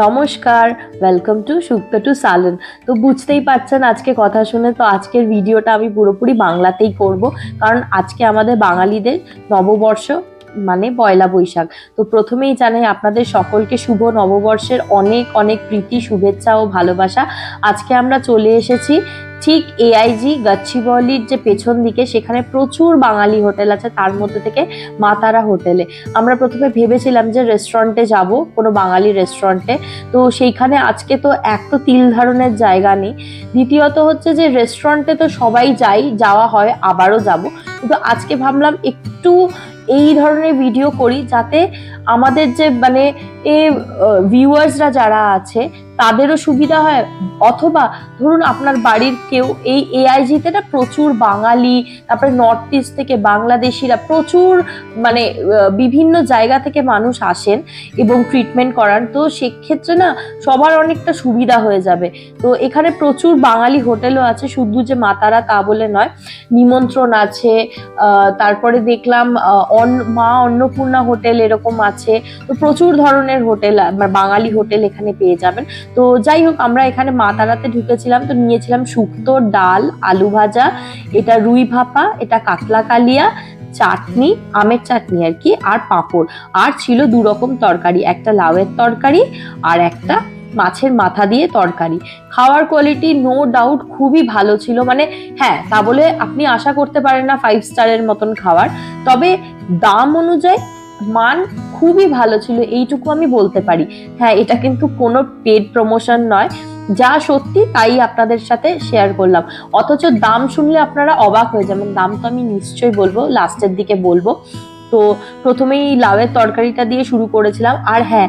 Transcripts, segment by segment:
নমস্কার, welcome to shukto two সালন। তো বুঝতেই পারছেন আজকে কথা শুনে, তো আজকের ভিডিওটা আমি পুরোপুরি বাংলাতেই করব, কারণ আজকে আমাদের বাঙালিদের নববর্ষ, মানে পয়লা বৈশাখ। তো প্রথমেই জানাই আপনাদের সকলকে শুভ নববর্ষের অনেক অনেক প্রীতি, শুভেচ্ছা ও ভালোবাসা। আজকে আমরা চলে এসেছি ঠিক এআইজি গাচ্ছিবৌলির যে পেছন দিকে, সেখানে প্রচুর বাঙালি হোটেল আছে, তার মধ্যে থেকে মা তারা হোটেলে। আমরা প্রথমে ভেবেছিলাম যে রেস্টুরেন্টে যাব, কোনো বাঙালি রেস্টুরেন্টে। তো সেইখানে আজকে তো এক তো তিল ধারণের জায়গা নেই, দ্বিতীয়ত হচ্ছে যে রেস্টুরেন্টে তো সবাই যাওয়া হয়, আবারও যাব, কিন্তু আজকে ভাবলাম একটু এই ধরনের ভিডিও করি, যাতে আমাদের যে মানে ভিউয়ার্সরা যারা আছে তাদেরও সুবিধা হয়। অথবা ধরুন আপনার বাড়ির কেউ এই এআইজিতে না প্রচুর বাঙালি, তারপরে নর্থ ইস্ট থেকে বাংলাদেশিরা প্রচুর, মানে বিভিন্ন জায়গা থেকে মানুষ আসেন এবং ট্রিটমেন্ট করান। তো সেক্ষেত্রে না সবার অনেকটা সুবিধা হয়ে যাবে। তো এখানে প্রচুর বাঙালি হোটেলও আছে, শুধু যে মা তারা তা বলে নয়, নিমন্ত্রণ আছে, তারপরে দেখলাম মা অন্নপূর্ণা হোটেল এরকম আছে। তো প্রচুর ধরনের হোটেল, বাঙালি হোটেল এখানে পেয়ে যাবেন। তো যাই হোক, আমরা এখানে মা তারাতে ঢুকেছিলাম, তো নিয়েছিলাম শুক্তো, ডাল, আলু ভাজা, এটা রুই ভাপা, এটা কাতলা কালিয়া, চাটনি, আমের চাটনি আর কি, আর পাঁপড়, আর ছিল 2 রকম তরকারি, একটা লাউয়ের তরকারি আর একটা মাছের মাথা দিয়ে তরকারি। খাওয়ার কোয়ালিটি নো ডাউট খুবই ভালো ছিল, মানে হ্যাঁ, তা বলে আপনি আশা করতে পারেন না 5 স্টারের মতন খাবার, তবে দাম অনুযায়ী মান খুবই ভালো ছিল, এইটুকু আমি বলতে পারি। হ্যাঁ, এটা কিন্তু কোনো পেড প্রমোশন নয়, যা সত্যি তাই আপনাদের সাথে শেয়ার করলাম। অথচ দাম শুনলে আপনারা অবাক হয়ে যাবেন, দাম তো আমি নিশ্চয়ই বলবো, লাস্টের দিকে বলবো। তো প্রথমেই লাউয়ের তরকারিটা দিয়ে শুরু করেছিলাম। আর হ্যাঁ,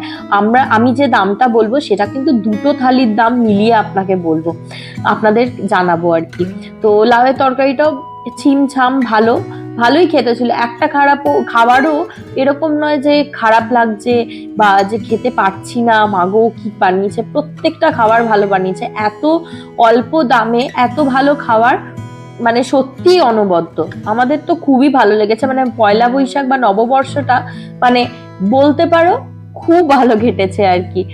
আমি যে দামটা বলবো সেটা কিন্তু দুটো থালির দাম মিলিয়ে আপনাকে বলবো, আপনাদের জানাবো আর কি। তো লাউয়ের তরকারিটাও ছিমছাম ভালোই খেতে ছিল, একটা খাবারও এরকম নয় যে খারাপ লাগছে বা যে খেতে পারছি না, মাগো কি বানিয়েছে, প্রত্যেকটা খাবার ভালো বানিয়েছে। এত অল্প দামে এত ভালো খাবার, মানে সত্যি অনবদ্য। আমাদের তো খুবই ভালো লেগেছে, মানে পয়লা বৈশাখ বা নববর্ষটা মানে বলতে পারো খুব ভালো কেটেছে আর কি।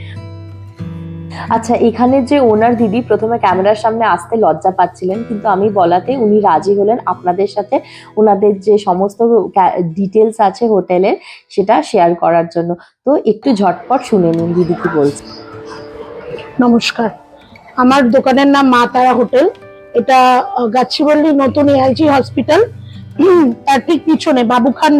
আচ্ছা, এখানে যে ওনার দিদি প্রথমে ক্যামেরার সামনে আসতে লজ্জা পাচ্ছিলেন, কিন্তু আমি বলাতে উনি রাজি হলেন আপনাদের সাথে ওনাদের যে সমস্ত ডিটেলস আছে হোটেলের সেটা শেয়ার করার জন্য। তো একটু ঝটপট শুনে নিন দিদি কি বলছে। নমস্কার, আমার দোকানের নাম মা তারা হোটেল। এটা গাছিবল্লী নতুন এআইজি হসপিটাল, তার ঠিক পিছনে বাবুখান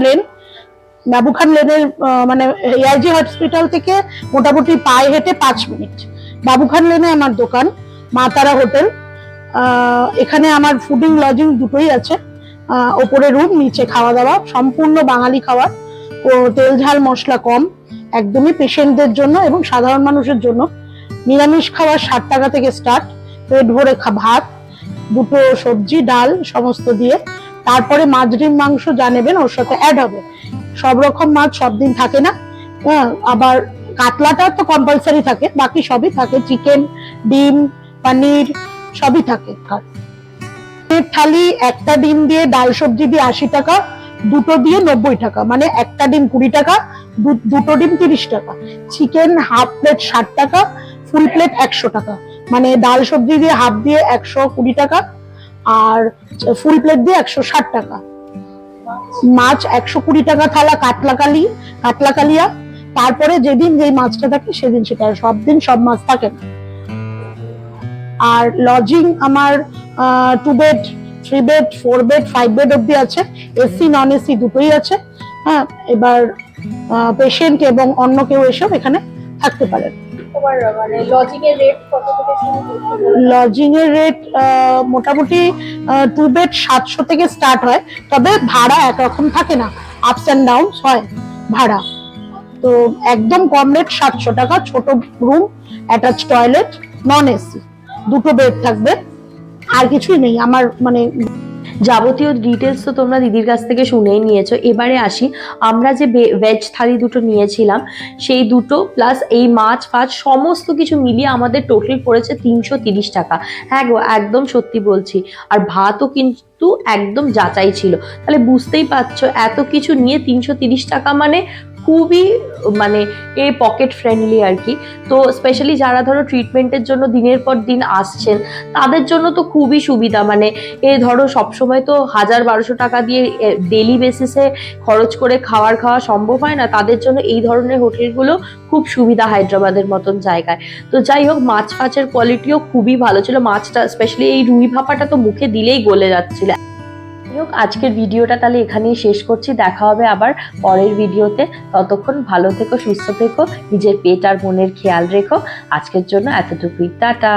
লেনের মানে এআইজি হসপিটাল থেকে মোটামুটি পায়ে হেঁটে 5 মিনিট। বাবুখান লেনে আমার দোকান মা তারা হোটেল। এখানে আমার ফুডিং লজিং দুটোই আছে, ওপরে রুম, নিচে খাওয়া দাওয়া, সম্পূর্ণ বাঙালি খাবার, ও তেল ঝাল মশলা কম, একদমই পেশেন্টদের জন্য এবং সাধারণ মানুষের জন্য। নিরামিষ খাবার 60 টাকা থেকে স্টার্ট, পেট ভরে ভাত, 2টো সবজি, ডাল সমস্ত দিয়ে, তারপরে মাছ ডিম মাংস যা নেবেন ওর সাথে অ্যাড হবে। সব রকম মাছ সব দিন থাকে না, আবার কাতলাটা তো কম্পালসারি থাকে, বাকি সবই থাকে, চিকেন, ডিম, পনির সবই থাকে। থালি একটা ডিম দিয়ে, ডাল সবজি দিয়ে 80 টাকা, 2টো দিয়ে 90 টাকা, মানে একটা ডিম 20 টাকা, 2টো ডিম 30 টাকা। চিকেন হাফ প্লেট 60 টাকা, ফুল প্লেট 100 টাকা, মানে ডাল সবজি দিয়ে হাফ দিয়ে 120 টাকা, আর ফুল প্লেট দিয়ে 160 টাকা। মাছ 120 টাকা থালা, কাতলা কালিয়া। তারপরে যেদিন যেই মাছটা থাকে সেদিন সেটা, সব দিন সব মাছ থাকে না। আর লজিং আমার 2 বেড, 3 বেড, 4 বেড, 5 বেড অব্দি আছে, এসি নন এসি দুটোই আছে। হ্যাঁ, এবার পেশেন্ট এবং অন্য কেউ এসেও এখানে থাকতে পারেন। লজিং এর রেট মোটামুটি 2 বেড 700 থেকে স্টার্ট হয়, তবে ভাড়া একরকম থাকে না, আপস এন্ড ডাউনস হয় ভাড়া। তো একদম কম রেট 700 টাকা, ছোট room, attach toilet, non AC, 2টো বেড থাকবে, আর কিছুই নেই। আমার মানে যাবতীয় ডিটেলস তো তোমরা দিদির কাছ থেকে শুনেই নিয়েছো। এবারে আসি, আমরা যে ভেজ থালি দুটো নিয়েছিলাম, সেই দুটো প্লাস এই মাছ ফাছ সমস্ত কিছু মিলিয়ে আমাদের টোটাল পড়েছে 330 টাকা। হ্যাঁ গো, একদম সত্যি বলছি। আর ভাতও কিন্তু একদম যাচাই ছিল। তাহলে বুঝতেই পারছো, এত কিছু নিয়ে 330 টাকা মানে খুবই মানে পকেট ফ্রেন্ডলি আর কি। তো স্পেশালি যারা ধরো ট্রিটমেন্টের জন্য দিনের পর দিন আসছেন তাদের জন্য তো খুবই সুবিধা। মানে ধরো সবসময় তো 1000-1200 টাকা দিয়ে ডেলি বেসিসে খরচ করে খাওয়া সম্ভব হয় না, তাদের জন্য এই ধরনের হোটেলগুলো খুব সুবিধা হায়দ্রাবাদের মতন জায়গায়। তো যাই হোক, মাছ ফাছের কোয়ালিটিও খুবই ভালো ছিল। মাছটা স্পেশালি এই রুই ভাপাটা তো মুখে দিলেই গলে যাচ্ছিল। যাই হোক, আজকের ভিডিওটা তাহলে এখানেই শেষ করছি। দেখা হবে আবার পরের ভিডিওতে। ততক্ষণ ভালো থেকো, সুস্থ থেকো, নিজের পেট আর মনের খেয়াল রেখো। আজকের জন্য এতটুকুই, টাটা।